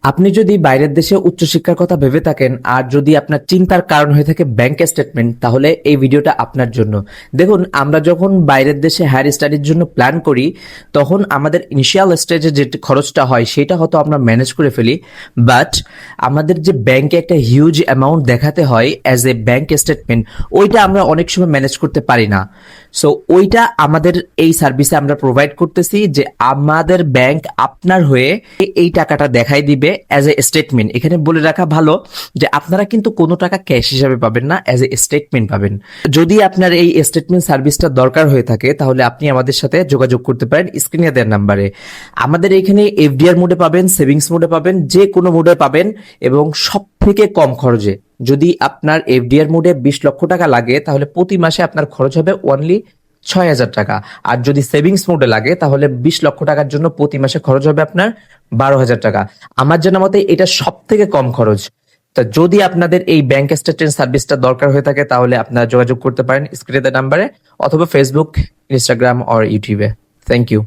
আপনি যদি বাইরের দেশে উচ্চশিক্ষার কথা ভেবে থাকেন আর যদি আপনার চিন্তার কারণ হয়ে থাকে ব্যাংক স্টেটমেন্ট, তাহলে এই ভিডিওটা আপনার জন্য। দেখুন, আমরা যখন বাইরের দেশে হায়ার স্টাডির জন্য প্ল্যান করি, তখন আমাদের ইনিশিয়াল স্টেজে যে খরচটা হয় সেটা হয়তো আমরা ম্যানেজ করে ফেলি, বাট আমাদের যে ব্যাংকে একটা হিউজ অ্যামাউন্ট দেখাতে হয় অ্যাজ এ ব্যাংক স্টেটমেন্ট, ওইটা আমরা অনেক সময় ম্যানেজ করতে পারি না। সো ওইটা আমাদের এই সার্ভিসে আমরা প্রোভাইড করতেছি, যে আমাদের ব্যাংক আপনার হয়ে এই টাকাটা দেখাই দিবে অ্যাজ এ স্টেটমেন্ট। এখানে বলে রাখা ভালো যে আপনারা কিন্তু কোনো টাকা ক্যাশ হিসাবে পাবেন না, অ্যাজ এ স্টেটমেন্ট পাবেন। যদি আপনার এই স্টেটমেন্ট সার্ভিসটা দরকার হয়ে থাকে, তাহলে আপনি আমাদের সাথে যোগাযোগ করতে পারেন স্ক্রিনে দেওয়ার নাম্বারে। আমাদের এখানে এফডিআর মোডে পাবেন, সেভিংস মোডে পাবেন, যে কোনো মোডে পাবেন, এবং সব থেকে কম খরচে। যদি আপনার এফডিআর মোডে 20 লক্ষ টাকা লাগে, তাহলে প্রতি মাসে আপনার খরচ হবে অনলি 6,000 টাকা। আর যদি সেভিংস মোডে লাগে, তাহলে 20 লক্ষ টাকার জন্য প্রতি মাসে খরচ হবে আপনার 12,000 টাকা। আমার জানা মতে এটা সব থেকে কম খরচ। তা যদি আপনাদের এই ব্যাংক স্টেটমেন্ট সার্ভিসটা দরকার হয়ে থাকে, তাহলে আপনারা যোগাযোগ করতে পারেন স্ক্রিনে দেওয়া নাম্বারে, অথবা ফেসবুক, ইনস্টাগ্রাম অর ইউটিউবে। Thank you.